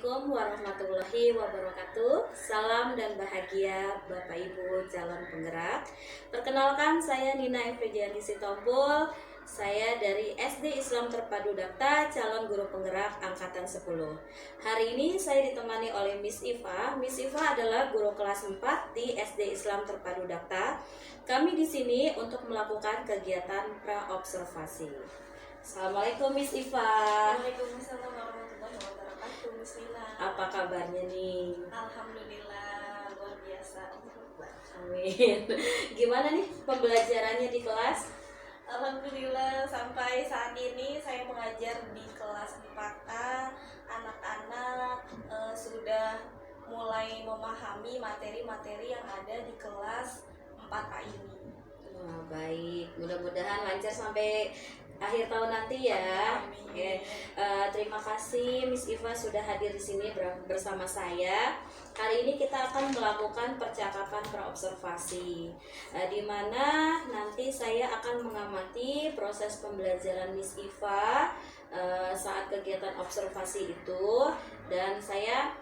Assalamualaikum warahmatullahi wabarakatuh. Salam dan bahagia Bapak Ibu calon penggerak. Perkenalkan, saya Nina Efridiani Sitompul. Saya dari SD Islam Terpadu Dakta, calon guru penggerak angkatan 10. Hari ini saya ditemani oleh Miss Iva. Miss Iva adalah guru kelas 4 di SD Islam Terpadu Dakta. Kami di sini untuk melakukan kegiatan pra-observasi. Assalamualaikum Miss Iva. Waalaikumsalam warahmatullahi wabarakatuh, Miss Nina. Apa kabarnya nih? Alhamdulillah, luar biasa. Amin. Gimana nih pembelajarannya di kelas? Alhamdulillah, sampai saat ini saya mengajar di kelas 4A. Anak-anak sudah mulai memahami materi-materi yang ada di kelas 4A ini. Wah, baik. Mudah-mudahan lancar sampai akhir tahun nanti ya. Amin. Oke. Terima kasih Miss Iva sudah hadir di sini bersama saya. Hari ini kita akan melakukan percakapan praobservasi, di mana nanti saya akan mengamati proses pembelajaran Miss Iva saat kegiatan observasi itu, dan saya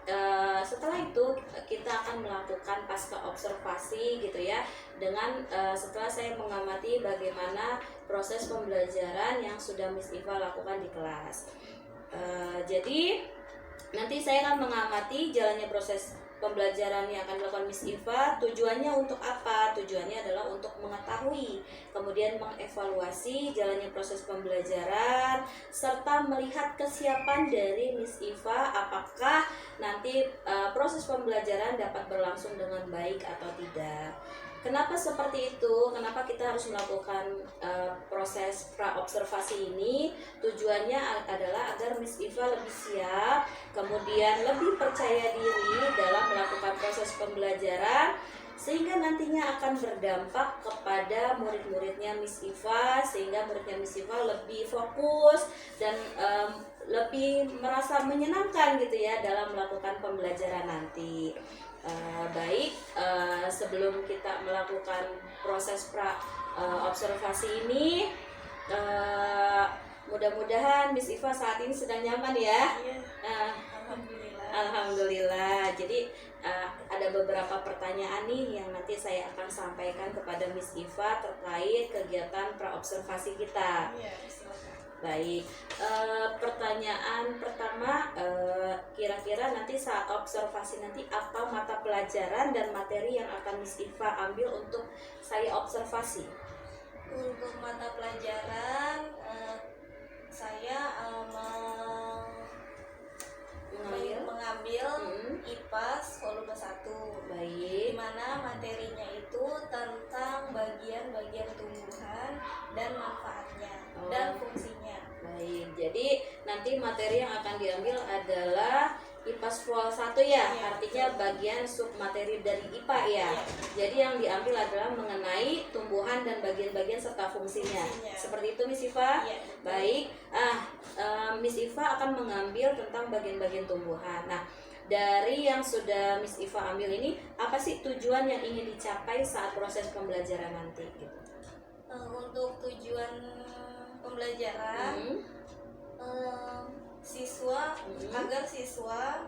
setelah itu kita akan melakukan pasca observasi gitu ya, dengan setelah saya mengamati bagaimana proses pembelajaran yang sudah Miss Iva lakukan di kelas. Jadi nanti saya akan mengamati jalannya proses pembelajaran yang akan dilakukan Miss Iva. Tujuannya untuk apa? Tujuannya adalah untuk mengetahui, kemudian mengevaluasi jalannya proses pembelajaran, serta melihat kesiapan dari Miss Iva apakah nanti proses pembelajaran dapat berlangsung dengan baik atau tidak. Kenapa seperti itu? Kenapa kita harus melakukan proses pra-observasi ini? Tujuannya adalah agar Miss Iva lebih siap, kemudian lebih percaya diri dalam melakukan proses pembelajaran, sehingga nantinya akan berdampak kepada murid-muridnya Miss Iva, sehingga muridnya Miss Iva lebih fokus dan lebih merasa menyenangkan gitu ya dalam melakukan pembelajaran nanti. Baik, sebelum kita melakukan proses observasi ini, mudah-mudahan Miss Iva saat ini sedang nyaman ya. Iya, Alhamdulillah. Alhamdulillah. Jadi ada beberapa pertanyaan nih yang nanti saya akan sampaikan kepada Miss Iva terkait kegiatan praobservasi kita. Iya, silakan. Baik, pertanyaan pertama, kira-kira nanti saat observasi nanti apa mata pelajaran dan materi yang akan Miss Iva ambil untuk saya observasi? Untuk mata pelajaran saya mengambil IPAS volume 1. Baik. Di mana materinya itu tentang bagian-bagian tumbuhan dan manfaatnya dan fungsinya. Baik, jadi nanti materi yang akan diambil adalah IPAS Vol 1 ya, Iya, artinya bagian submateri dari IPA ya. Iya. Jadi yang diambil adalah mengenai tumbuhan dan bagian-bagian serta fungsinya. Seperti itu Miss Iva? Iya. Baik, Miss Iva akan mengambil tentang bagian-bagian tumbuhan. Nah, dari yang sudah Miss Iva ambil ini, apa sih tujuan yang ingin dicapai saat proses pembelajaran nanti? Gitu. Untuk tujuan pembelajaran, agar siswa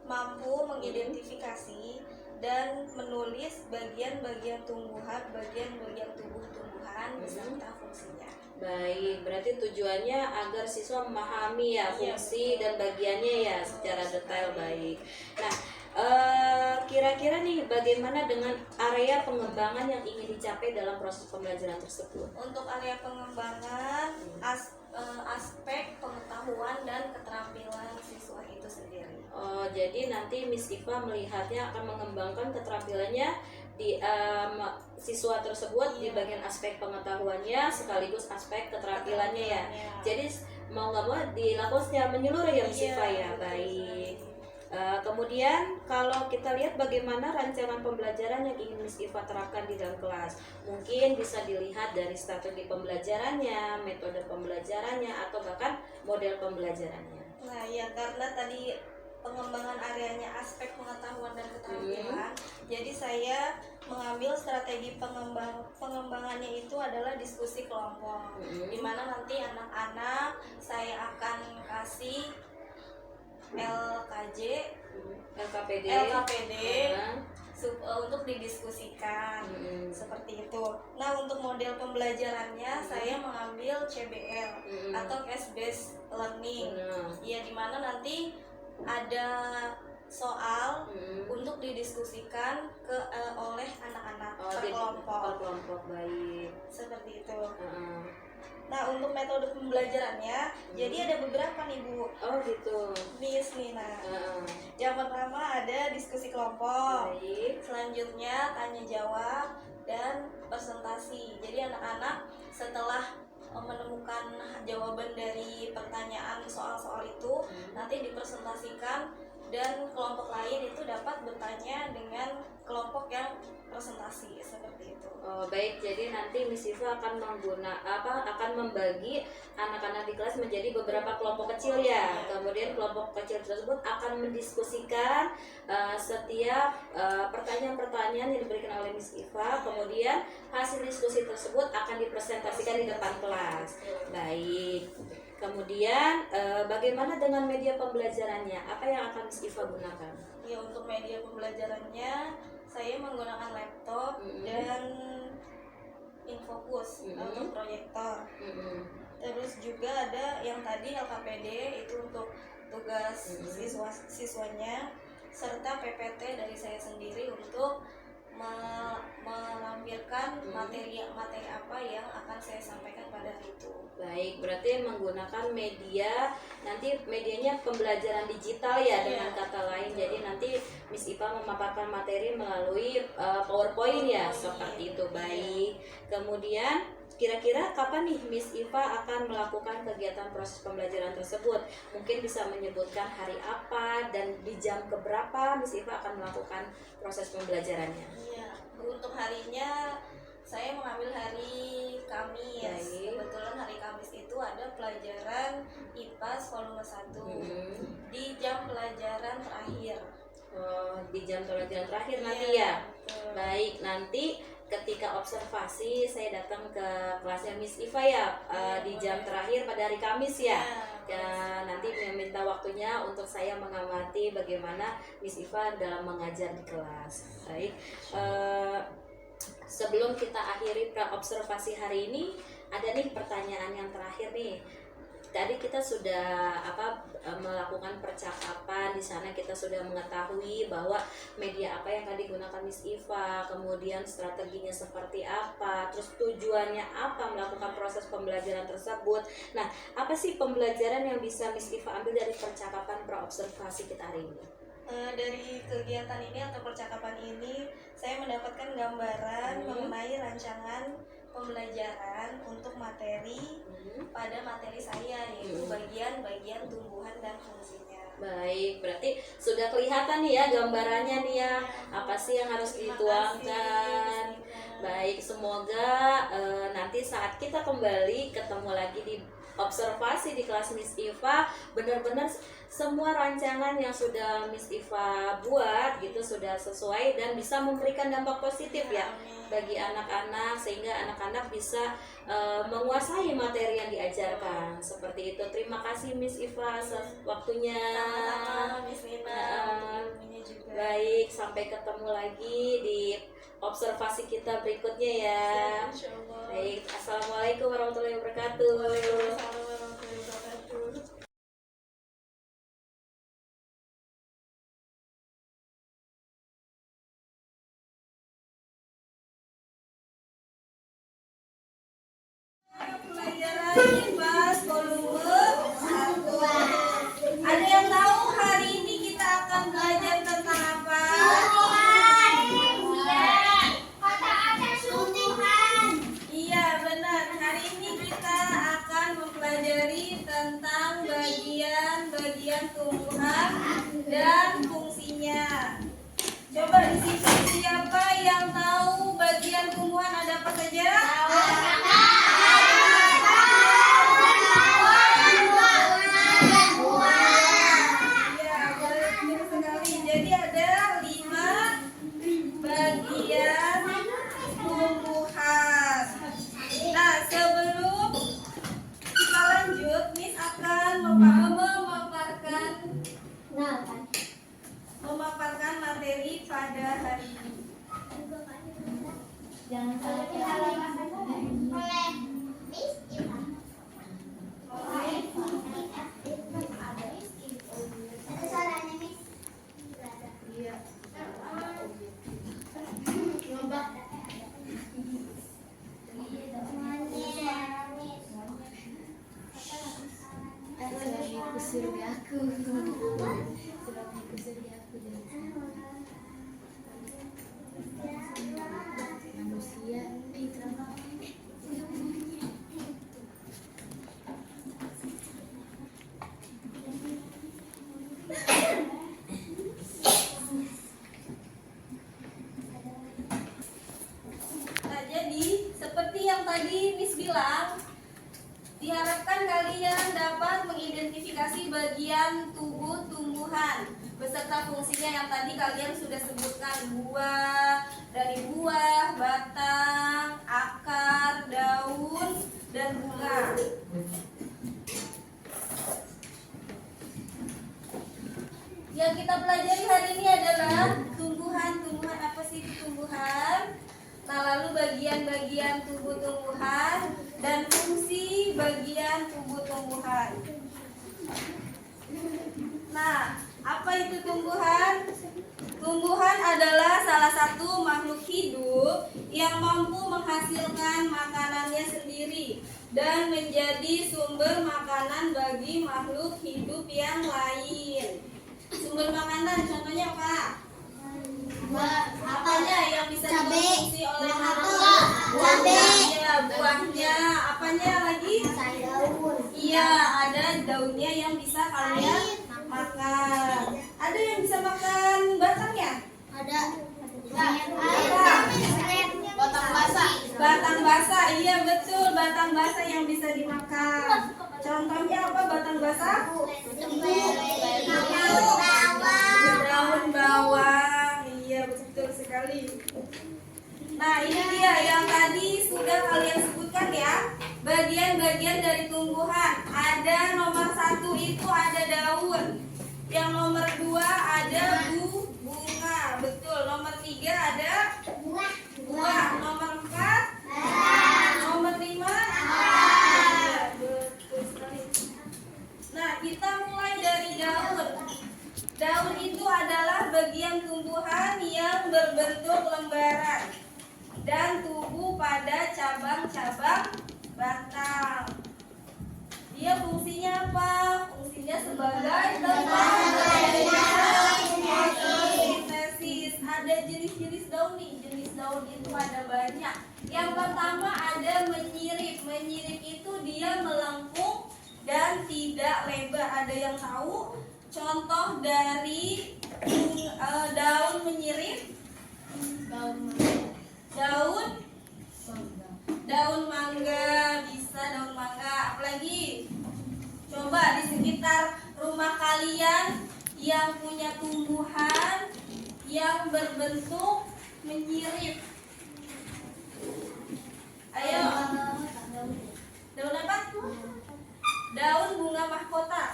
mampu mengidentifikasi dan menulis bagian-bagian tumbuhan, bagian-bagian tubuh tumbuhan beserta fungsinya. Baik, berarti tujuannya agar siswa memahami ya fungsi dan bagiannya ya secara detail. Baik. Nah, kira-kira nih bagaimana dengan area pengembangan yang ingin dicapai dalam proses pembelajaran tersebut? Untuk area pengembangan, aspek pengetahuan dan keterampilan siswa itu sendiri. Jadi nanti Miss Iva melihatnya akan mengembangkan keterampilannya di siswa tersebut di bagian aspek pengetahuannya sekaligus aspek keterampilannya ya. Jadi mau nggak mau dilakukan secara menyeluruh ya Miss Iva ya. Baik. Kemudian kalau kita lihat bagaimana rancangan pembelajaran yang ingin Miss Iva terapkan di dalam kelas, mungkin bisa dilihat dari strategi pembelajarannya, metode pembelajarannya, atau bahkan model pembelajarannya. Nah ya, karena tadi pengembangan areanya aspek pengetahuan dan keterampilan, jadi saya mengambil strategi pengembangannya itu adalah diskusi kelompok, di mana nanti anak-anak saya akan kasih LKJ, LKPD. LKPD Nah. untuk didiskusikan seperti itu. Nah, untuk model pembelajarannya saya mengambil CBL atau case based learning. Ya, dimana nanti ada soal untuk didiskusikan oleh anak-anak per kelompok. Baik. Seperti itu. Nah, untuk metode pembelajarannya, jadi ada beberapa nih Bu. Oh gitu. Miss Nina. Yang pertama ada diskusi kelompok. Baik. Selanjutnya tanya jawab dan presentasi. Jadi anak-anak setelah menemukan jawaban dari pertanyaan soal-soal itu, nanti dipresentasikan dan kelompok lain itu dapat bertanya dengan kelompok yang presentasi seperti itu. Oh, baik, jadi nanti Miss Iva akan akan membagi anak-anak di kelas menjadi beberapa kelompok kecil ya. Kemudian kelompok kecil tersebut akan mendiskusikan setiap pertanyaan-pertanyaan yang diberikan oleh Miss Iva. Kemudian hasil diskusi tersebut akan dipresentasikan di depan kelas. Baik. Kemudian bagaimana dengan media pembelajarannya? Apa yang akan Miss Iva gunakan? Ya, untuk media pembelajarannya saya menggunakan laptop dan Infocus untuk proyektor. Terus juga ada yang tadi LKPD itu untuk tugas siswanya, serta PPT dari saya sendiri untuk melampirkan materi apa yang akan saya sampaikan pada hari itu. Baik, berarti menggunakan media, nanti medianya pembelajaran digital ya dengan kata lain. Jadi nanti Miss Iva memaparkan materi melalui PowerPoint ya, seperti itu. Baik. Kemudian kira-kira kapan nih Miss Iva akan melakukan kegiatan proses pembelajaran tersebut? Mungkin bisa menyebutkan hari apa dan di jam keberapa Miss Iva akan melakukan proses pembelajarannya? Iya, untuk harinya saya mengambil hari Kamis. Kebetulan hari Kamis itu ada pelajaran IPAS volume 1 di jam pelajaran terakhir. Oh, di jam pelajaran terakhir nanti ya? Betul. Baik, nanti ketika observasi saya datang ke kelasnya Miss Iva ya, di jam terakhir pada hari Kamis ya. Nanti meminta waktunya untuk saya mengamati bagaimana Miss Iva dalam mengajar di kelas. Baik, sebelum kita akhiri pra-observasi hari ini, ada nih pertanyaan yang terakhir nih. Tadi kita sudah melakukan percakapan, di sana kita sudah mengetahui bahwa media apa yang akan digunakan Miss Iva, kemudian strateginya seperti apa, terus tujuannya apa melakukan proses pembelajaran tersebut. Nah, apa sih pembelajaran yang bisa Miss Iva ambil dari percakapan pra-observasi kita hari ini? Dari kegiatan ini atau percakapan ini, saya mendapatkan gambaran mengenai rancangan pembelajaran untuk materi pada materi saya, yaitu bagian-bagian tumbuhan dan fungsinya. Baik, berarti sudah kelihatan nih ya gambarannya nih ya, apa sih yang harus dituangkan. Baik, semoga nanti saat kita kembali ketemu lagi di observasi di kelas Miss Iva, benar-benar semua rancangan yang sudah Miss Iva buat gitu sudah sesuai dan bisa memberikan dampak positif ya bagi anak-anak, sehingga anak-anak bisa menguasai materi yang diajarkan. Seperti itu. Terima kasih Miss Iva atas waktunya. Miss Nina, juga. Baik, sampai ketemu lagi di observasi kita berikutnya ya. Baik, assalamualaikum warahmatullahi wabarakatuh. Waalaikumsalam warahmatullahi wabarakatuh. Pelajaran IPAS volume 1. Ada yang tahu hari ini kita akan belajar tentang apa? Iya, benar. Hari ini kita akan mempelajari tentang bagian-bagian tumbuhan dan fungsinya. Coba di sini siapa yang tahu bagian tumbuhan ada apa saja? Jadi ada 5 bagian tumbuhan. Nah, sebelum kita lanjut, Miss akan memaparkan surgaku. Surgaku, surgaku dari sana. Manusia Nah, jadi seperti yang tadi Miss bilang, diharapkan kalian dapat mengidentifikasi bagian tubuh tumbuhan beserta fungsinya yang tadi kalian sudah sebutkan, dari buah, batang, akar, daun, dan bunga. Yang kita pelajari hari ini adalah tumbuhan. Tumbuhan apa sih itu tumbuhan? Nah, lalu bagian-bagian tubuh tumbuhan dan fungsi bagian tubuh tumbuhan. Nah, apa itu tumbuhan? Tumbuhan adalah salah satu makhluk hidup yang mampu menghasilkan makanannya sendiri dan menjadi sumber makanan bagi makhluk hidup yang lain. Sumber makanan contohnya apa? Apanya yang bisa dikonsumsi oleh makhluk? Ya, buahnya. Apanya lagi? Iya, ada daunnya yang bisa kalian makan. Ada yang bisa makan batangnya? Batang basah, iya betul, batang basah yang bisa dimakan. Contohnya apa batang basah? Daun bawang, iya betul sekali. Nah, ini dia yang tadi sudah kalian sebutkan ya, bagian-bagian dari tumbuhan. Ada nomor 1 itu ada daun, yang nomor 2 ada bunga, betul. Nomor 3 ada buah, nomor 4 nomor 5 betul sekali. Nah, kita mulai dari daun. Daun itu adalah bagian tumbuhan yang berbentuk lembaran dan tumbuh pada cabang-cabang batang. Dia fungsinya apa? Fungsinya sebagai tempat fotosintesis. Ada jenis-jenis daun nih. Jenis daun itu ada banyak. Yang pertama ada menyirip. Menyirip itu dia melengkung dan tidak lebar. Ada yang tahu contoh dari daun menyirip? Daun mangga, bisa daun mangga. Apalagi? Coba di sekitar rumah kalian yang punya tumbuhan yang berbentuk menyirip. Ayo. Daun apa? Daun bunga mahkota.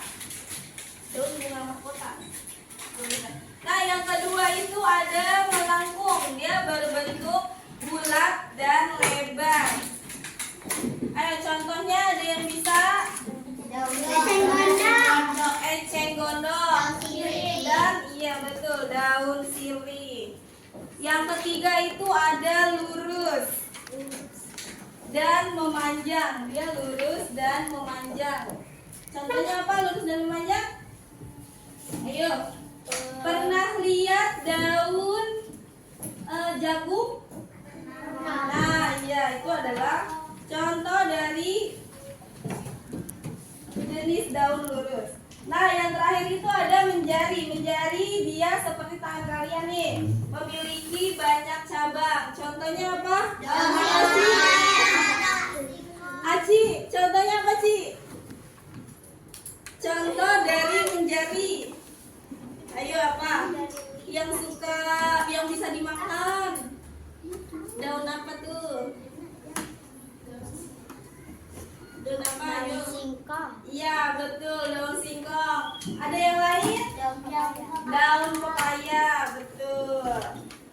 Daun bunga mahkota. Nah, yang kedua itu ada melengkung. Dia berbentuk bulat dan lebar. Ayo contohnya ada yang bisa? Eceng gondok. Dan iya betul, daun sirih. Yang ketiga itu ada lurus dan memanjang. Dia lurus dan memanjang. Contohnya apa lurus dan memanjang? Ayo. Pernah lihat daun jagung? Nah, iya itu adalah contoh dari jenis daun lurus. Nah, yang terakhir itu ada menjari. Menjari dia seperti tangan kalian nih, memiliki banyak cabang. Contohnya apa? Aci, contohnya apa, Ci? Contoh dari menjari. Ayo apa? Yang bisa dimakan. Daun apa tuh? Daun apa? Ayo. Iya betul, daun singkong. Ada yang lain? Daun pepaya, betul.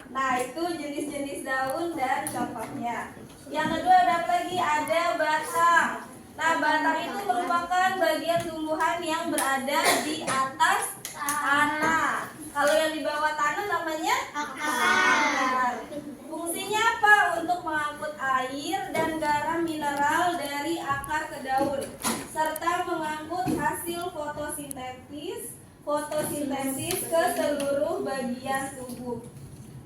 Nah, itu jenis-jenis daun dan contohnya. Yang kedua ada apa lagi? Ada batang. Nah, batang itu merupakan bagian tumbuhan yang berada di atas tanah. Kalau yang di bawah tanah namanya akar. Fungsinya apa? Untuk mengangkut air dan garam mineral dari akar ke daun, serta mengangkut hasil fotosintesis. fotosintesis ke seluruh bagian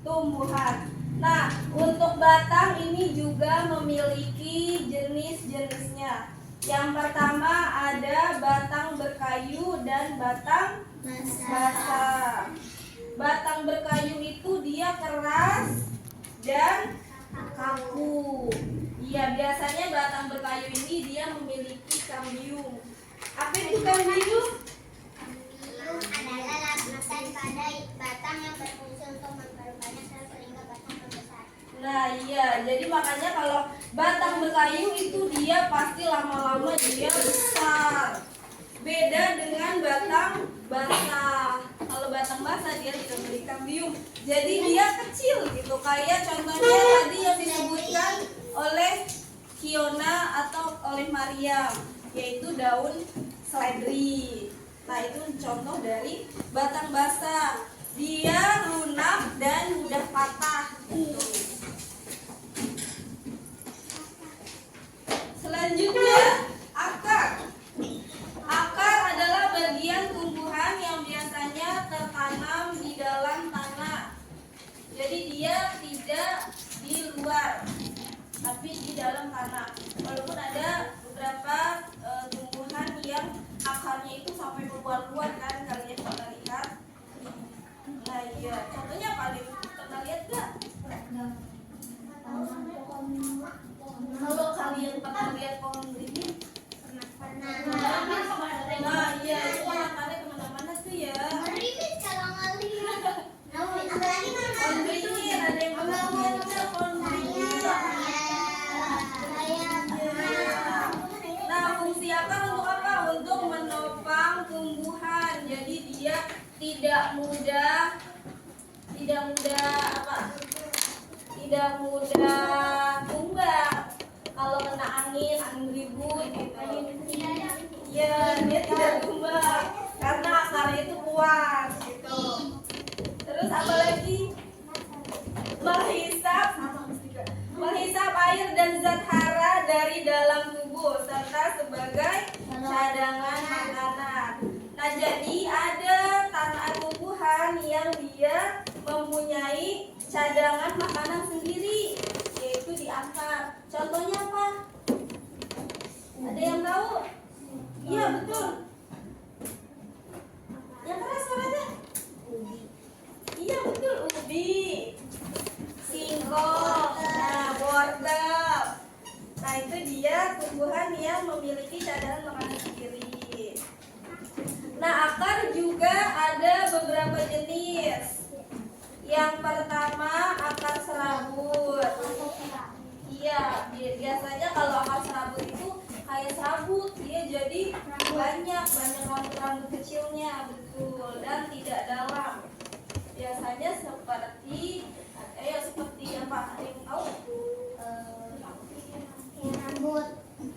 tumbuhan. Nah, untuk batang ini juga memiliki jenis-jenisnya. Yang pertama ada batang berkayu dan batang basah. Batang berkayu itu dia keras dan kaku. Iya, biasanya batang berkayu ini dia memiliki kambium. Apa itu kambium? Kambium adalah lapisan pada batang yang berfungsi untuk memperbanyak sel sehingga batang membesar. Nah iya, jadi makanya kalau batang berkayu itu dia pasti lama-lama dia besar. Beda dengan batang basah. Kalau batang basah dia tidak memiliki kambium, jadi dia kecil gitu. Kayak contohnya tadi yang disebutkan oleh Kiona atau oleh Mariam, yaitu daun seledri. Nah itu contoh dari batang basah. Dia lunak dan mudah patah gitu. Selanjutnya akar. Akar adalah bagian tumbuhan yang biasanya tertanam di dalam tanah. Jadi dia tidak di luar, tapi di dalam tanah. Walaupun ada beberapa tumbuhan yang akarnya itu sampai keluar-keluar kan, kalian pernah lihat. Nah iya, contohnya apa nih? Pernah lihat gak? Kalau kalian pernah lihat pohon beringin? Nah iya, itu akarnya kemana-mana tuh ya. Pohon beringin, ada yang pernah lihat nggak pohon beringin? Nah, fungsi akar untuk apa? Untuk menopang tumbuhan. Jadi dia tidak mudah tumbang. Kalau kena angin ribut gitu. Ya, dia tidak tumbang karena akarnya itu kuat gitu. Terus apa lagi? Menghisap air dan zat hara dari dalam tubuh serta sebagai cadangan makanan. Nah, jadi ada tumbuhan yang dia mempunyai cadangan makanan sendiri, yaitu di akar. Contohnya apa? Ada yang tahu? Iya, betul. Yang keras suaranya? Iya, betul. Ubi, singkong, wortel. Nah, itu dia tumbuhan yang memiliki cadangan makanan sendiri. Nah, akar juga ada beberapa jenis. Yang pertama akar serabut. Iya, biasanya kalau akar serabut itu kayak serabut, dia jadi banyak rambut-rambut kecilnya, betul, dan tidak dalam. Biasanya seperti apa? Ada yang tahu? Rambut.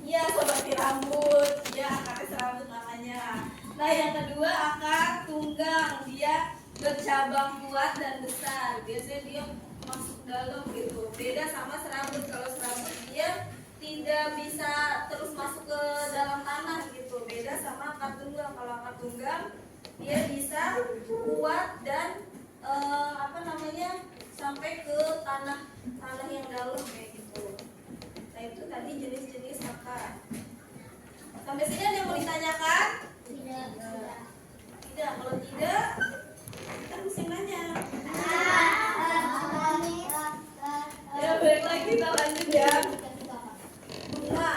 Iya, seperti rambut. Ya, akar serabut namanya. Nah, yang kedua akar tunggang. Dia bercabang kuat dan besar. Biasanya dia masuk dalam gitu. Beda sama serabut. Kalau serabut dia tidak bisa terus masuk ke dalam tanah gitu. Beda sama akar tunggang. Kalau akar tunggang dia bisa kuat dan sampai ke tanah yang dalam kayak gitu. Nah, itu tadi jenis-jenis akar. Sampai sini ada yang mau ditanyakan? Tidak. Tidak, kalau tidak kita mesti nanya. Ya, balik lagi kita lanjut ya. Bunga.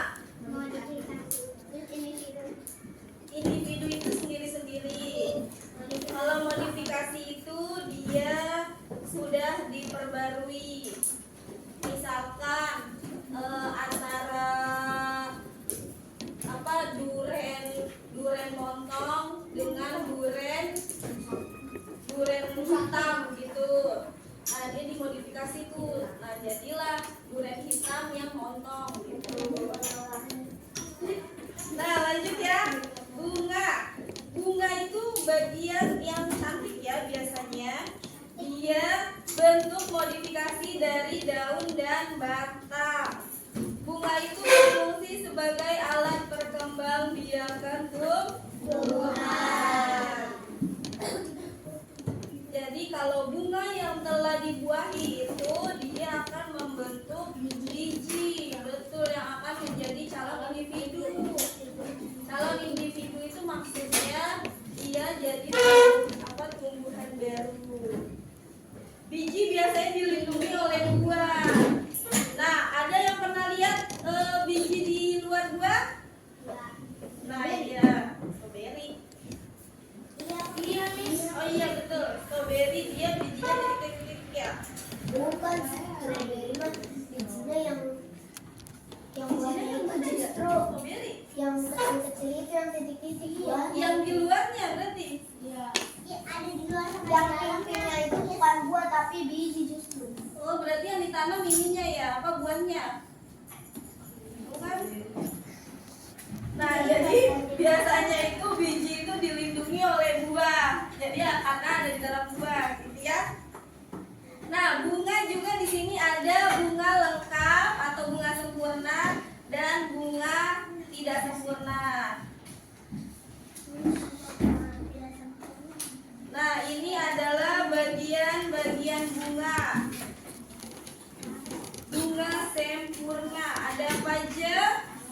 Individu itu sendiri-sendiri. Kalau modifikasi itu dia sudah diperbarui. Misalkan antara duren montong dengan duren hitam gitu. Nah, dia dimodifikasi tuh. Nah, jadilah duren hitam yang montong gitu. Nah, lanjut ya. Bunga itu bagian yang cantik ya biasanya. Dia bentuk modifikasi dari daun dan batang. Bunga itu berfungsi sebagai alat perkembangbiakan tumbuhan. jadi tumbuhan baru. Biji biasanya dilindungi oleh buah. Nah, ada yang pernah lihat biji di luar buah? Nah, iya, strawberry. Iya, Miss. Oh iya betul, strawberry dia bijinya titik-titik ya. Bukan strawberry mah bijinya yang warna itu justru Strawberry. yang kecil-kecil itu yang titik-titik ya. Yang di luarnya berarti. Iya. Ada di luar yang pinknya itu bukan buah tapi biji justru. Oh, berarti yang ditanam ininya ya, apa buahnya? Bukan? Nah, jadi biasanya itu biji itu dilindungi oleh buah. Jadi karena ada di dalam buah, gitu ya. Nah, bunga juga di sini ada bunga lengkap atau bunga sempurna dan bunga tidak sempurna. Nah, ini adalah bagian-bagian bunga. Bunga sempurna. Ada apa aja?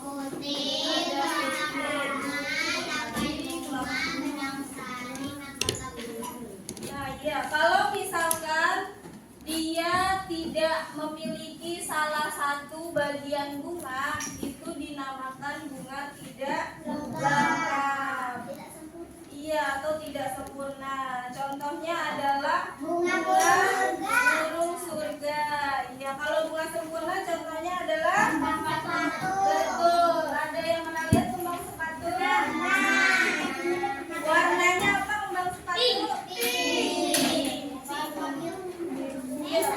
Putih, Ada Nah, iya, kalau misalkan dia tidak memiliki salah satu bagian bunga, itu dinamakan bunga tidak lengkap. Iya, atau tidak sempurna. Contohnya adalah bunga burung surga. Iya, kalau bunga sempurna contohnya adalah betul. Ada yang pernah lihat kembang sepatu? Warnanya apa kembang sepatu? Iya,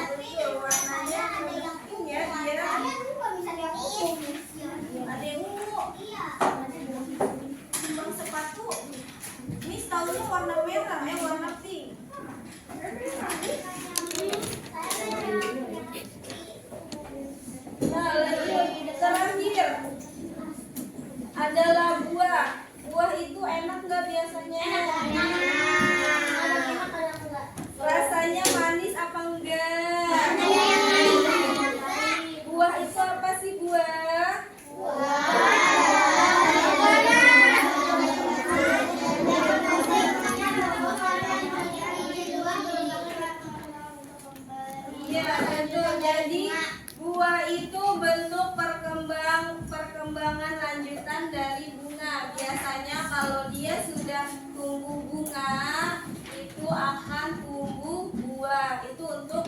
betul. Warnanya pink ya dia. Ada yang ungu. Kembang sepatu. Ini tahunya warna merah, warna pink. Nah, lanjut. Terakhir adalah buah. Buah itu enak nggak biasanya? Rasanya manis apa enggak? Buah itu apa sih buah? Iya, betul. Jadi buah itu bentuk perkembangan lanjutan dari bunga. Biasanya kalau dia sudah tumbuh bunga, itu akan tumbuh buah. Itu untuk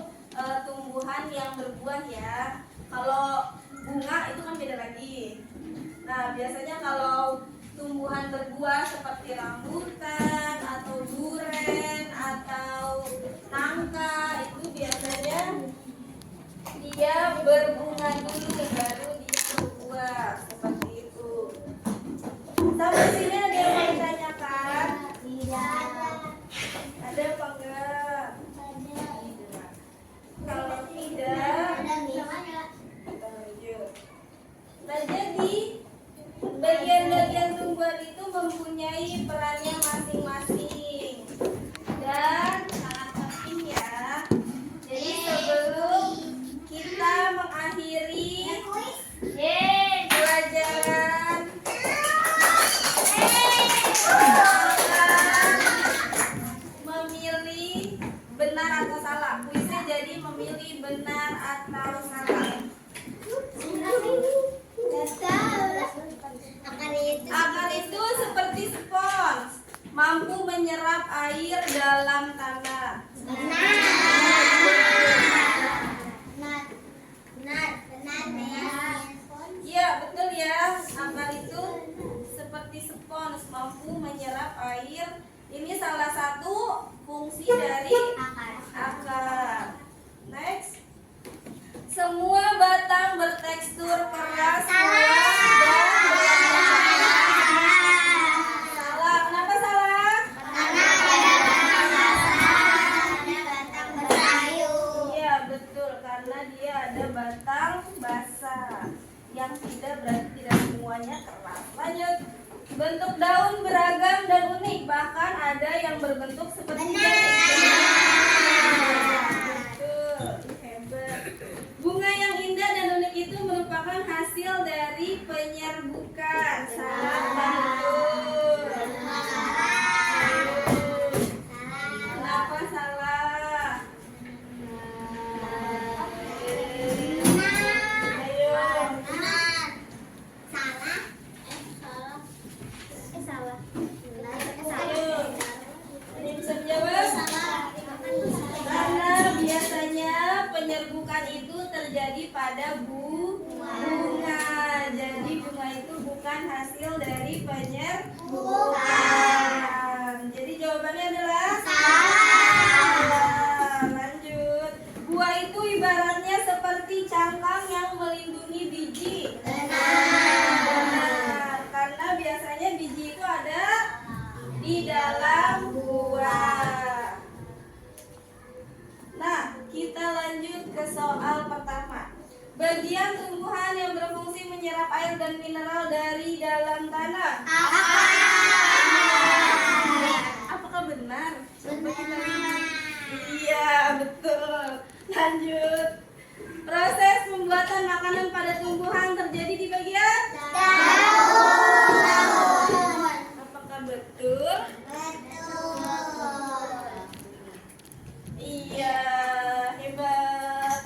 tumbuhan yang berbuah ya. Kalau bunga itu kan beda lagi. Nah, biasanya kalau tumbuhan berbuah seperti rambutan atau duren atau nangka itu biasanya dia berbunga dulu baru dia berbuah seperti itu. Sampai sini ada yang mau ditanyakan? Ada apa enggak? Kalau tidak, kita lanjut. Nah, jadi bagian-bagian tumbuhan itu mempunyai perannya masing-masing dan sangat penting ya. Jadi sebelum kita mengakhiri pelajaran memilih benar atau salah. Kuisnya jadi memilih benar atau salah. Akar itu seperti spons, mampu menyerap air dalam tanah. Iya, betul ya. Akar itu seperti spons, mampu menyerap air. Ini salah satu fungsi dari akar. Next. Semua batang bertekstur keras, salah. Kenapa salah? Iya, betul. Karena dia ada batang basah. Yang tidak berarti tidak semuanya keras. Lanjut. Bentuk daun beragam dan unik. Bahkan ada yang berbentuk seperti bunga yang indah dan unik itu merupakan hasil dari penyerbukan. Sangat bagus. Soal pertama. Bagian tumbuhan yang berfungsi menyerap air dan mineral dari dalam tanah. Apakah benar? Iya, betul. Lanjut. Proses pembuatan makanan pada tumbuhan terjadi di bagian apakah betul? Iya, hebat.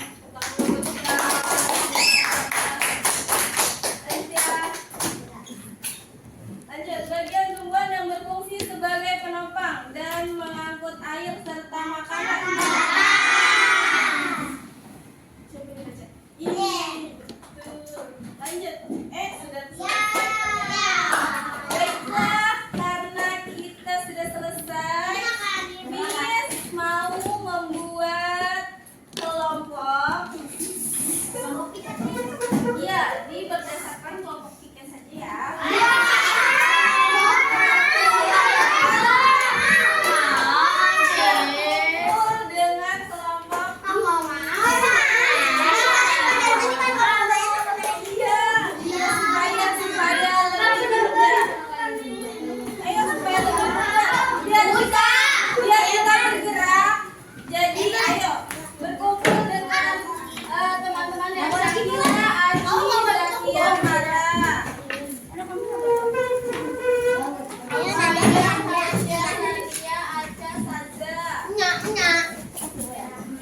Lanjut, bagian tumbuhan yang berfungsi sebagai penopang dan mengangkut air serta makanan. Coba dibaca. Ini. Betul. Lanjut. Sudah baiklah, karena kita sudah selesai. Miss mau membuat kelompok. Iya, ini berdasarkan kelompok piket saja ya. Dengan kelompok supaya lebih mudah. Ayo supaya lebih mudah. Biar kita bergerak. Jadi ayo berkumpul dengan teman-teman yang lain. Aji, Zakia, Mara.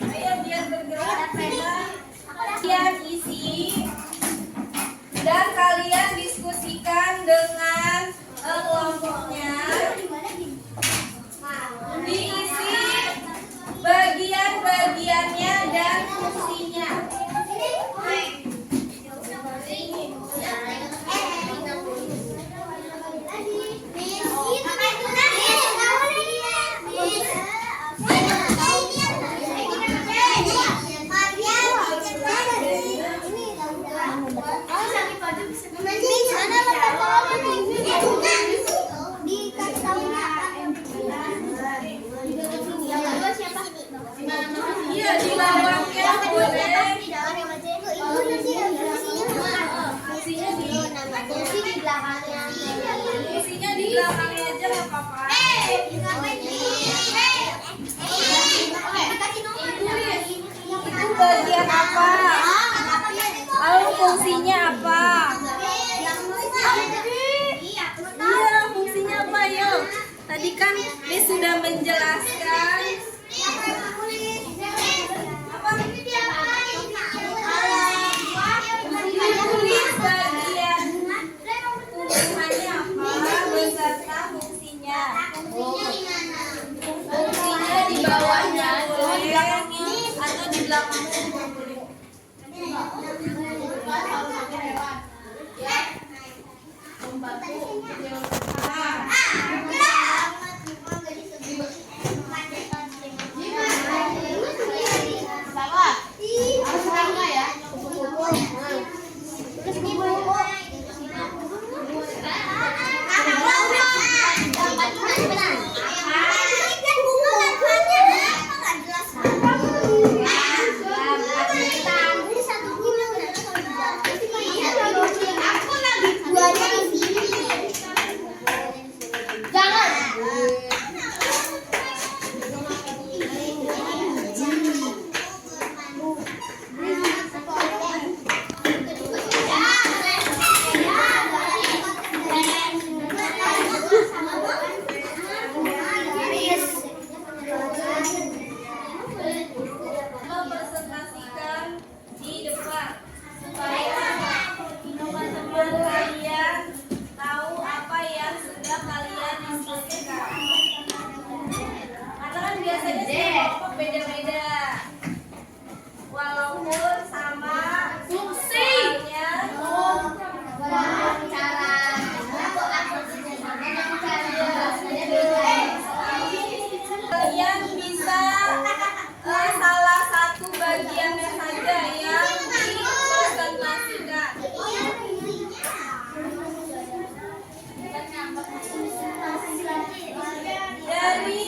Ayo biar bergerak. Kalian isi dan kalian diskusikan dengan kelompoknya. Diisi bagian-bagiannya dan fungsinya. Iya, di bawahnya boleh. Fungsinya di belakangnya aja nggak apa-apa. Itu bagian apa? Lalu fungsinya apa? Iya, fungsinya apa yuk? Tadi kan Miss sudah menjelaskan. Apa? Tulis bagian tumbuhannya apa beserta fungsinya. Fungsinya di bawahnya boleh atau di belakangnya boleh. Dari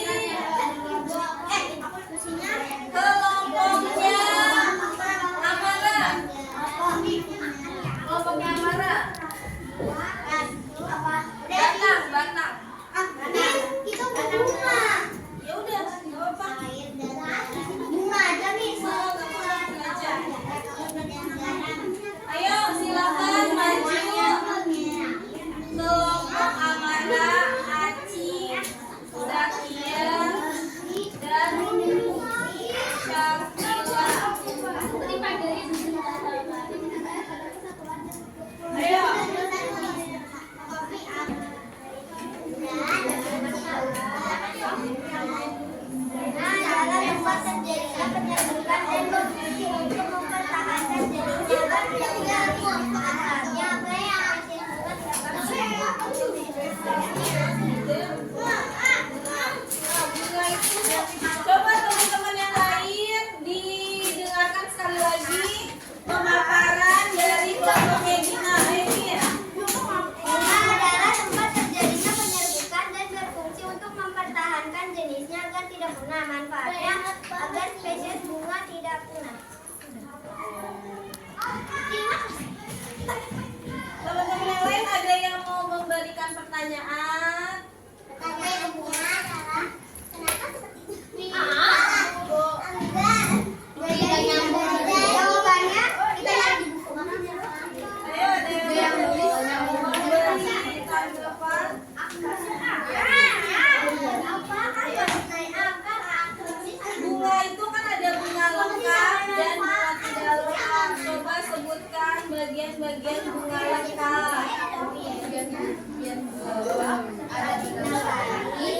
agar tidak punah. Manfaatnya agar spesies bunga tidak punah. Teman-teman yang lain ada yang mau memberikan pertanyaan? Pertanyaannya adalah kenapa seperti ini? Tidak nyambung. Jawabannya kita lihat di buku. Ayo ada yang mau memberi tanggapan? Bunga itu kan ada bunga lengkap dan bunga tidak lengkap. Coba sebutkan bagian-bagian bunga lengkap. Ada bunga sari,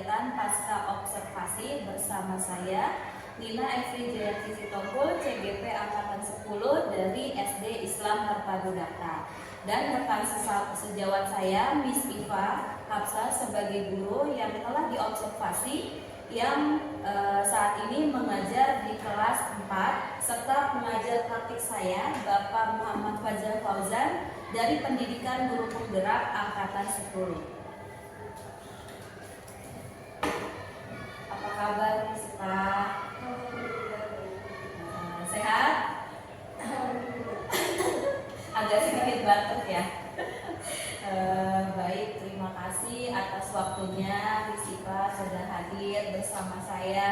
kegiatan pasca observasi bersama saya Nina Efri Jayati Sitompul, CGP Angkatan 10 dari SD Islam Terpadu Data. Dan rekan sejawat saya Miss Iva Hapsa sebagai guru yang telah diobservasi yang saat ini mengajar di kelas 4 serta pengajar praktik saya Bapak Muhammad Fajar Fauzan dari Pendidikan Guru Penggerak Angkatan 10. Apa kabar Miss Iva? Sehat? Agak sedikit batuk ya. Baik, terima kasih atas waktunya Miss Iva sudah hadir bersama saya.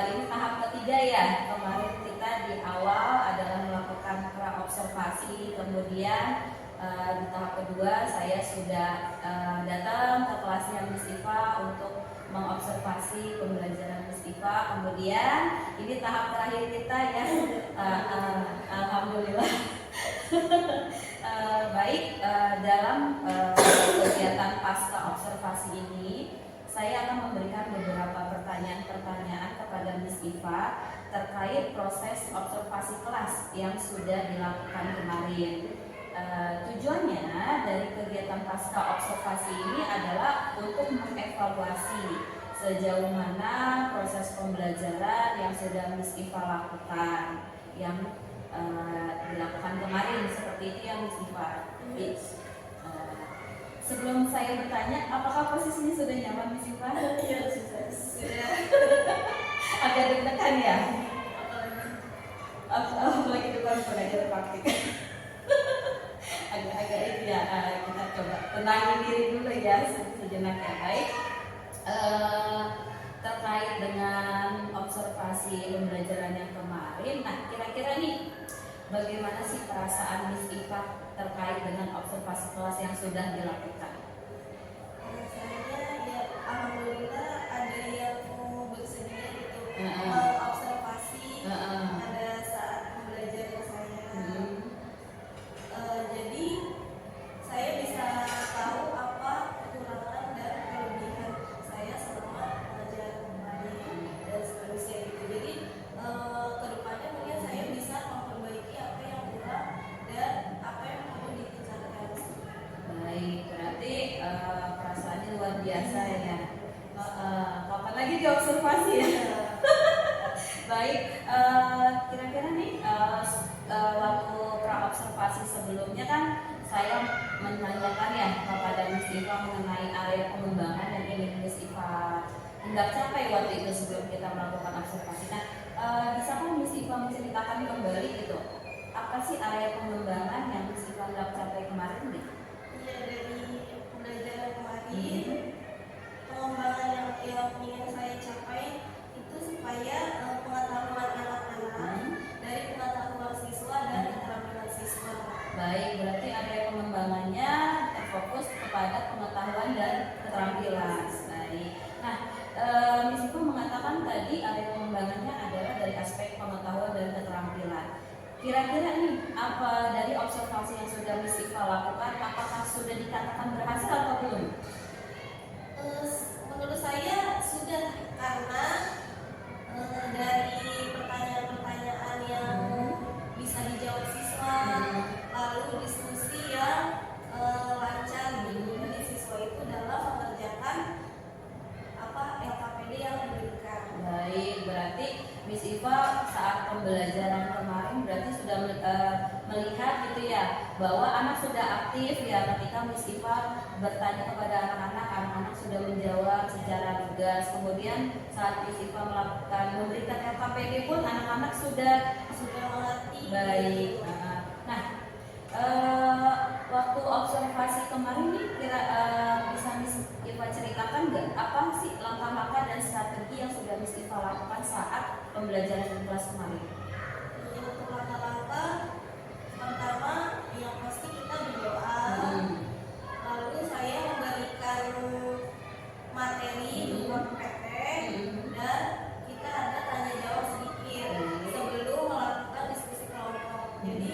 Ini tahap ketiga ya. Kemarin kita di awal adalah melakukan pra-observasi, kemudian di tahap kedua saya sudah datang ke kelasnya Miss Iva untuk mengobservasi pembelajaran Miss Iva. Kemudian ini tahap terakhir kita ya. Alhamdulillah. Baik, dalam kegiatan pasca observasi ini saya akan memberikan beberapa pertanyaan-pertanyaan kepada Miss Iva terkait proses observasi kelas yang sudah dilakukan kemarin. Tujuannya dari kegiatan pasca observasi ini adalah untuk mengevaluasi sejauh mana proses pembelajaran yang sudah Miss Iva lakukan, yang dilakukan kemarin, seperti itu ya Miss Iva. Sebelum saya bertanya, apakah posisinya sudah nyaman Miss Iva? Iya, sudah. Agak deg-degan ya? Apalagi depan pengajar praktik. Agak-agak itu ya, kita coba tenangin diri dulu ya sejenak ya. Baik, terkait dengan observasi pembelajaran yang kemarin, nah kira-kira nih bagaimana sih perasaan Miss Iva terkait dengan observasi kelas yang sudah dilakukan? Rasanya ya alhamdulillah ada yang bersedia gitu observasi pada saat pembelajaran saya. Jadi saya bisa tahu apa kekurangan dan kelebihan saya selama mengajar kemarin dan seterusnya gitu. Jadi kedepannya mungkin saya bisa memperbaiki apa yang kurang dan apa yang perlu ditingkatkan. Baik, berarti perasaannya luar biasa ya. Kapan lagi diobservasi ya? Baik, kira-kira nih waktu pra-observasi sebelumnya kan saya menanyakan ya kepada Miss Iva mengenai area pengembangan yang ingin Miss Iva hendak capai waktu itu sebelum kita melakukan observasi. Nah, bisa kan Miss Iva menceritakan kembali gitu, apa sih area pengembangan yang Miss Iva hendak capai kemarin nih? Iya, dari pembelajaran kemarin pengembangan yang ingin saya capai itu supaya pengetahuan anak-anak dari pengetahuan siswa dan keterampilan siswa. Baik, berarti area pengembangannya terfokus kepada pengetahuan dan keterampilan. Baik. Nah, Miss Iva mengatakan tadi area pengembangannya adalah dari aspek pengetahuan dan keterampilan. Kira-kira nih apa dari observasi yang sudah Miss Iva lakukan, apakah sudah dikatakan berhasil atau belum? Menurut saya sudah, karena dari pertanyaan-pertanyaan yang bisa dijawab siswa, lalu diskusi yang lancar gitu dari siswa itu dalam mengerjakan apa LKPD yang diberikan. Baik, berarti Miss Iva saat pembelajaran kemarin berarti sudah melihat gitu ya bahwa anak sudah aktif ya ketika Miss Iva bertanya kepada anak-anak sudah menjawab secara lugas. Kemudian saat Miss Iva memberikan LKPD pun anak-anak sudah mengerti. Baik. Nah, waktu observasi kemarin nih bisa Miss Iva ceritakan nggak apa sih langkah-langkah dan strategi yang sudah Miss Iva lakukan saat pembelajaran di kelas kemarin? Untuk langkah-langkah pertama yang pasti kita berdoa, lalu saya memberikan materi berupa PPT dan kita ada tanya jawab sedikit sebelum melakukan diskusi kelompok. Jadi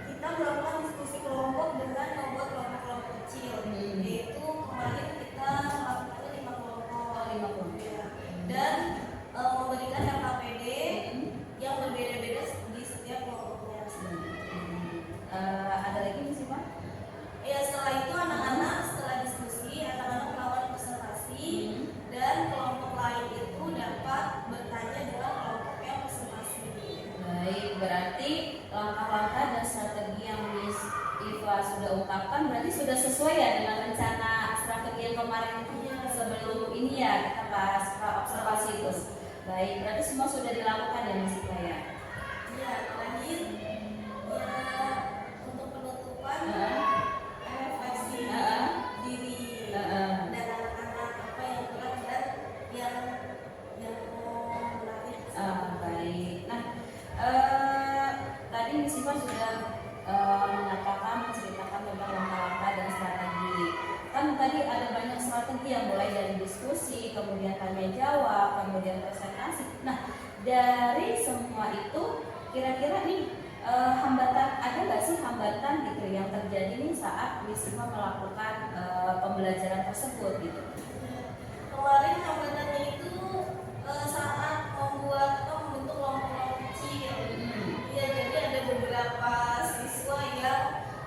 kita melakukan diskusi kelompok dengan membuat kelompok-kelompok kecil, yaitu kemarin kita melakukan 5 kelompok. ini ya, kita bahas observasi itu. Baik, berarti semua sudah dilakukan ya Miss Iva ya? Ya, terakhir ya untuk penutupan refleksi diri dan anak-anak apa yang kurang dan yang menarik. Baik. Nah, tadi Miss Iva sudah menceritakan tentang langkah-langkah dan strategi. Kan tadi ada banyak strategi yang mulai dari diskusi, kemudian tanya jawab, kemudian presentasi. Nah, dari semua itu kira-kira nih hambatan, ada nggak sih hambatan gitu yang terjadi nih saat Miss Iva melakukan pembelajaran tersebut gitu? Kemarin hambatannya itu saat membentuk kelompok kecil. Ya, jadi ada beberapa siswa yang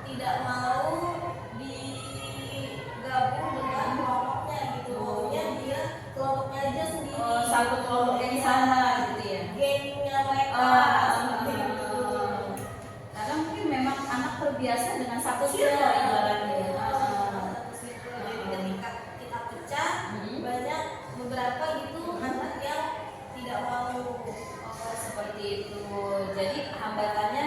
tidak mau digabung dengan kelompoknya gitu. Maunya dia kelompoknya aja sendiri. Satu kelompok yang sama gitu ya? Gengnya mereka. Seperti itu. Karena mungkin memang anak terbiasa dengan satu circle ibaratnya ya. Jadi ketika kita pecah, banyak beberapa gitu anak yang tidak mau. Seperti itu. Jadi hambatannya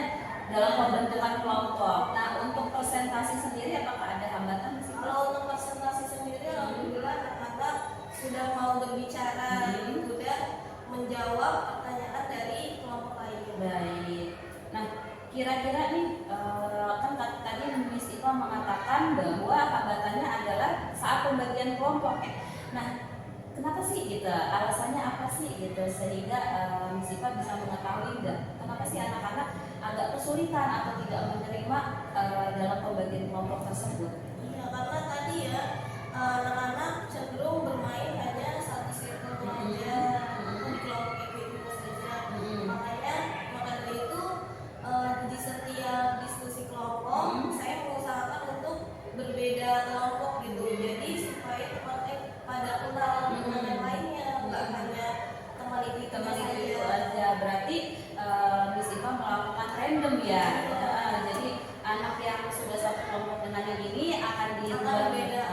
dalam pembentukan kelompok. Nah, untuk presentasi sendiri apakah ada hambatan sih? Kalau untuk presentasi sendiri, alhamdulillah anak-anak sudah mau berbicara dan menjawab pertanyaan dari kelompok lain. Baik. Nah, kira-kira nih kan tadi Miss Iva mengatakan bahwa hambatannya adalah saat pembagian kelompok. Nah, kenapa sih gitu? Alasannya apa sih gitu sehingga Miss Iva bisa mengetahui enggak? Kenapa sih anak-anak agak kesulitan atau tidak menerima dalam pembagian kelompok tersebut? Iya, karena tadi ya anak-anak cenderung bermain hanya satu circle aja, di kelompok EPP saja. Makanya maka dari itu di setiap diskusi kelompok saya mengusahakan untuk berbeda kelompok gitu. Jadi supaya pada kenal dengan yang lainnya, bukan hanya teman itu aja. Berarti Miss Iva melakukan random ya. Jadi anak yang sudah satu kelompok dengan yang ini akan dirubah beda.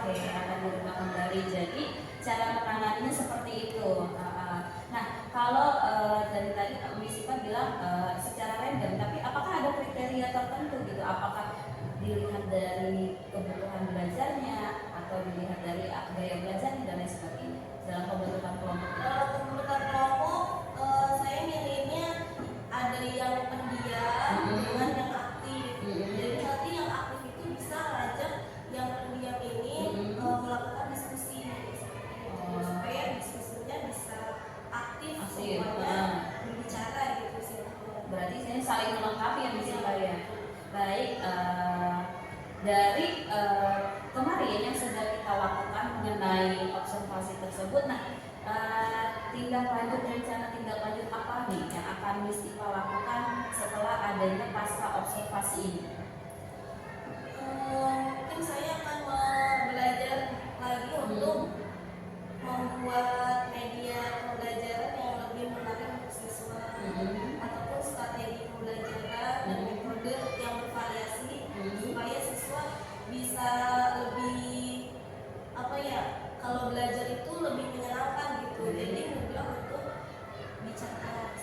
Akan dirubah kembali. Jadi cara menanganinya seperti itu. Nah, kalau dari tadi Miss Iva bilang secara random, tapi apakah ada kriteria tertentu gitu? Apakah dilihat dari kebutuhan belajarnya atau dilihat dari gaya belajarnya dan lain sebagainya dalam pembentukan kelompok? Dalam pembentukan kelompok saya milihnya ada yang pendiam dengan yang aktif. Jadi nanti yang aktif itu bisa ajak yang pendiam ini melakukan diskusi supaya diskusinya bisa aktif semuanya berbicara gitu sih. Berarti ini saling melengkapi ya Miss Iva ya. Baik, dari kemarin yang sudah kita lakukan mengenai observasi tersebut, nah rencana tindak lanjut apa nih yang akan Miss Iva lakukan setelah adanya pasca observasi ini? Mungkin saya akan belajar lagi untuk membuat media pembelajaran yang lebih menarik untuk siswa ataupun strategi pembelajaran dan metode yang bervariasi supaya siswa bisa lebih kalau belajar itu lebih menyenangkan gitu. Jadi mudah untuk bicara.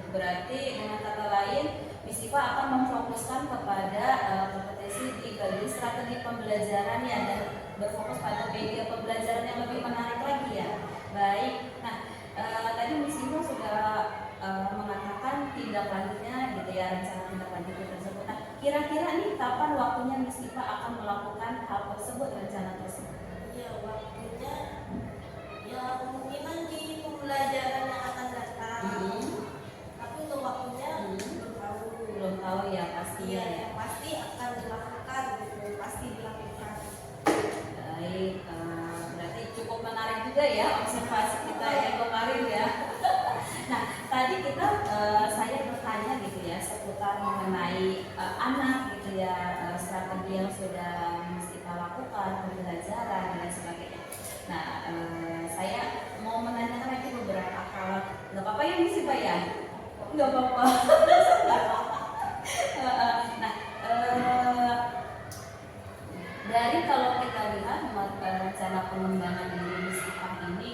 Berarti dengan kata lain Miss Iva akan memfokuskan kepada kompetensi di bagian strategi pembelajaran ya, dan berfokus pada media pembelajaran yang lebih menarik lagi ya. Baik, nah tadi Miss Iva sudah mengatakan tindak lanjutnya gitu ya, rencana tindak lanjutnya tersebut. Nah, kira-kira nih kapan waktunya Miss Iva akan melakukan hal tersebut, rencana tersebut? Ya, waktunya ya kemungkinan di pembelajaran yang akan datang. Tapi untuk waktunya belum tahu ya pasti ya. Pasti akan dilakukan gitu, pasti dilakukan. Baik, berarti cukup menarik juga ya observasi kita yang kemarin ya. Nah, tadi saya bertanya gitu ya seputar mengenai anak gitu ya, strategi yang sudah Miss Iva lakukan, pembelajaran dan lain sebagainya. Nah, saya mau menanyakan lagi beberapa hal. Nggak apa-apa ya Miss Iva ya? Nggak apa-apa. Nah, dari kalau kita lihat rencana pengembangan diri Miss Iva ini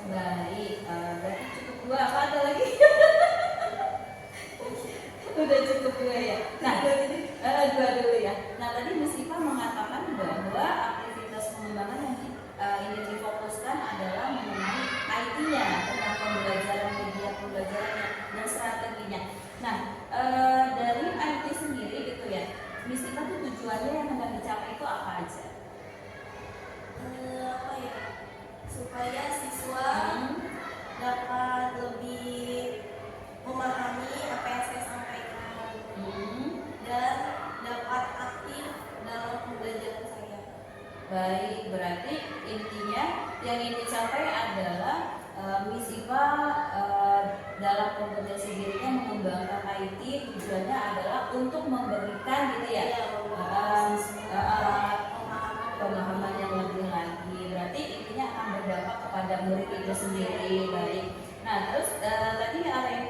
Baik, berarti cukup dua, apa ada lagi? Udah cukup dua ya. Nah, dua dulu ya. Nah, tadi Miss Iva mengatakan bahwa aktivitas pengembangan yang ini difokuskan adalah mengenai IT-nya, tentang pembelajaran, media pembelajarannya dan strateginya. Nah, dari IT sendiri gitu ya, Miss Iva tuh tujuannya yang hendak dicapai itu apa aja? Apa ya? Supaya siswa dapat lebih memahami apa yang saya sampaikan dan dapat aktif dalam pembelajaran saya. Baik, berarti intinya yang ingin dicapai adalah Miss Iva dalam kompetensi dirinya mengembangkan IT, tujuannya adalah untuk memberikan gitu ya, pemahaman yang lebih lagi. Berarti intinya akan berdampak kepada murid itu sendiri. Baik. Nah, terus tadi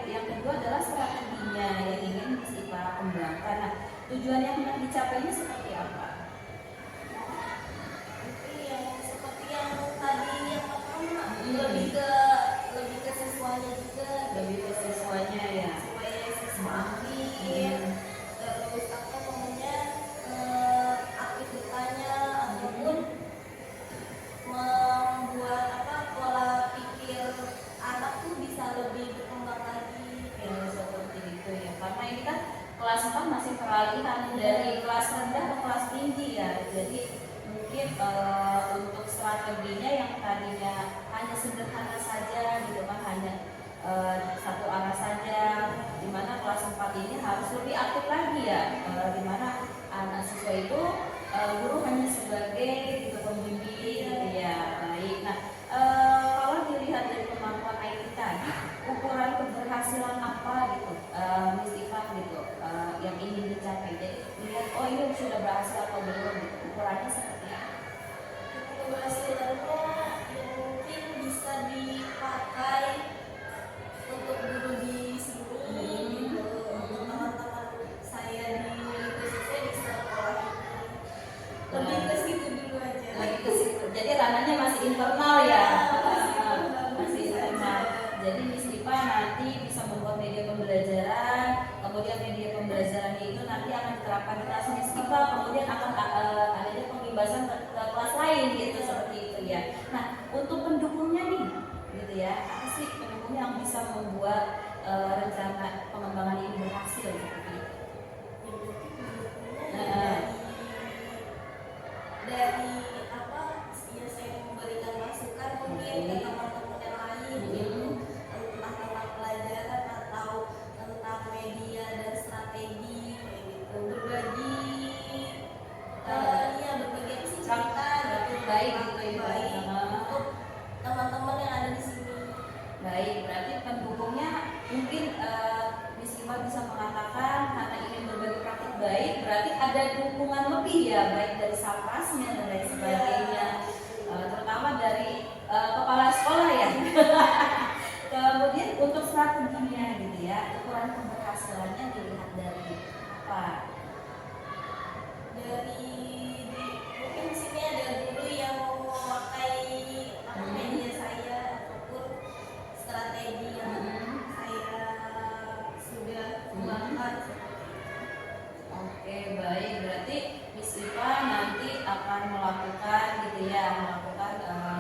yang kedua adalah strateginya yang ingin Miss Iva kembangkan. Nah, tujuan yang hendak dicapainya seperti apa? Seperti yang tadi yang pertama, lebih ke siswanya juga, Lebih ke siswanya ya. supaya siswa aktif, terus apa namanya, aktif bertanya ataupun membuat pola pikir anak tuh bisa lebih berkembang lagi. Ya, seperti itu ya. Karena ini kan kelas 4 masih peralihan dari kelas rendah ke kelas tinggi ya. Jadi mungkin untuk strateginya yang tadinya hanya sederhana saja gitu kan, hanya satu arah saja, dimana kelas 4 ini harus lebih aktif lagi ya, dimana anak siswa itu guru hanya sebagai gitu pembimbing gitu ya. Baik. Nah, kalau dilihat dari kemampuan IT tadi, ukuran keberhasilan apa gitu Miss Iva gitu yang ingin dicapai? Jadi lihat, oh ini sudah berhasil atau belum gitu. Ukurannya seperti apa? Keberhasilannya yang mungkin bisa dipakai untuk guru di sini gitu, untuk teman-teman saya di khususnya di sekolah ini, lebih ke situ dulu aja. Lagi ke situ. Jadi ranahnya masih internal ya. Masih internal. Jadi Miss Iva nanti bisa membuat media pembelajaran, kemudian media pembelajarannya itu nanti akan diterapkan di kelas Miss Iva, kemudian akan adanya pengimbasan ke kelas lain gitu, seperti itu ya. Nah, untuk pendukungnya nih gitu ya, apa sih pendukungnya yang bisa membuat rencana pengembangan ini berhasil seperti itu? Dari apa ya, saya memberikan masukan mungkin ke teman-teman yang lain gitu, entah tentang pelajaran atau tentang media dan strategi kayak gitu, berbagi berbagi apa sih cerita gitu, Baik gitu ya. baik untuk teman-teman yang ada di sini. Baik, berarti pendukungnya mungkin Miss Iva bisa mengatakan karena ingin berbagi praktik baik, berarti ada dukungan lebih ya, baik dari satpasnya dan lain sebagainya, terutama dari kepala sekolah ya. Kemudian untuk strateginya gitu ya, ukuran keberhasilannya dilihat dari apa? Dari mungkin di sini ada guru yang memakai media saya ataupun strategi yang saya sudah kembangkan. Oke, baik. Berarti Miss Iva nanti akan melakukan gitu ya, melakukan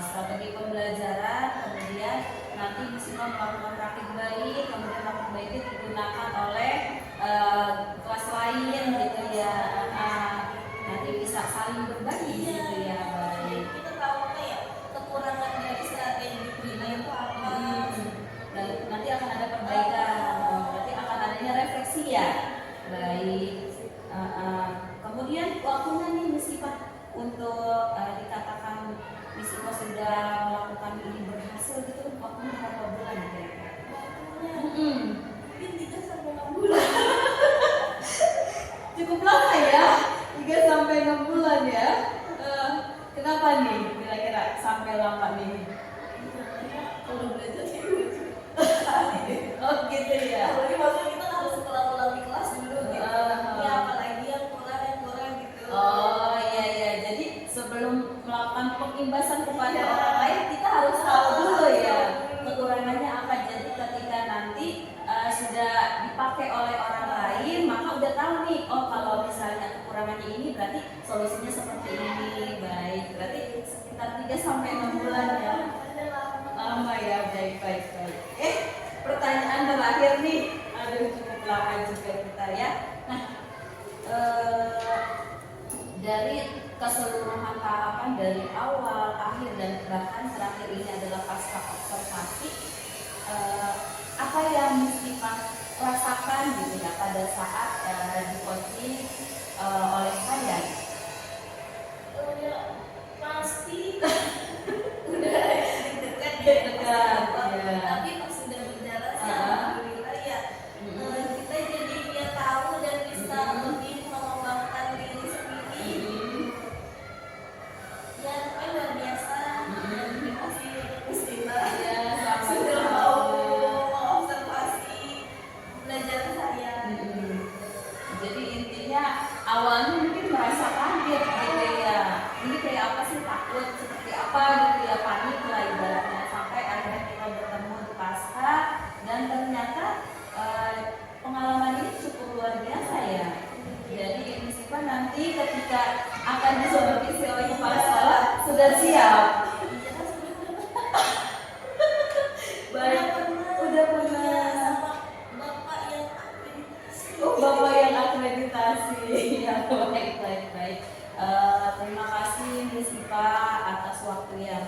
strategi pembelajaran, kemudian nanti Miss Iva melakukan praktik baik, kemudian praktik baik itu digunakan oleh kelas lain gitu ya. Nanti bisa saling berbagi gitu ya. Baik. Kita tahu apa ya kekurangan dari strategi kita itu apa. Dan nanti akan ada perbaikan. Berarti akan adanya refleksi ya. Baik. Kemudian waktunya nih Miss Iva untuk dikatakan Miss Iva sudah melakukan ini berhasil gitu, waktunya berapa bulan kira-kira? Waktunya mungkin 3 sampai 6 bulan. berarti solusinya seperti ini. Baik, berarti sekitar 3 sampai 6 bulan ya. Lama ya, baik. Pertanyaan terakhir nih. Aduh, cukup lama juga kita ya. Nah, dari keseluruhan tahapan dari awal, akhir, dan bahkan terakhir ini adalah pasca observasi, apa yang mesti rasakan gitu ya pada saat di coaching oleh kalian? Pasti udah dekat ya, tapi pas sudah berjalan sih alhamdulillah ya, kita jadi dia tahu dan bisa lebih mengembangkan diri sendiri. Ya pokoknya luar biasa. Terima kasih Muslimah sudah mau mengobservasi belajar saya. Jadi intinya awalnya mungkin merasa kaget gitu ya. Ini kayak apa sih, takut seperti apa gitu ya, panik lah ibaratnya, sampai akhirnya kita bertemu di pasca dan ternyata pengalaman ini cukup luar biasa ya. Jadi Miss Iva nanti ketika akan disupervisi oleh kepala sekolah sudah siap. Baik, udah pernah sama bapak yang akreditasi. Oh, bapak yang akreditasi. Ya, baik. Terima kasih Miss Iva atas waktu yang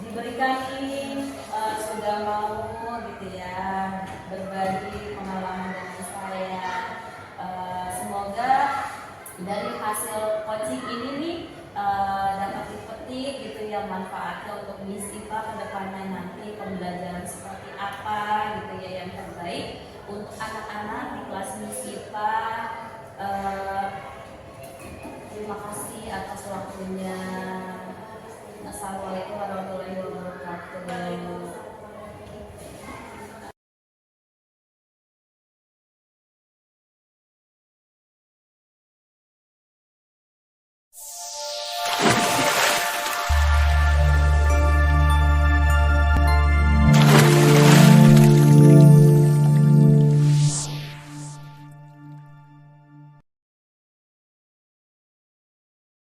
diberikan ini, sudah mau gitu ya berbagi pengalaman dengan saya. Semoga dari hasil coaching ini nih dapat dipetik gitu ya manfaatnya untuk Miss Iva ke depannya nanti.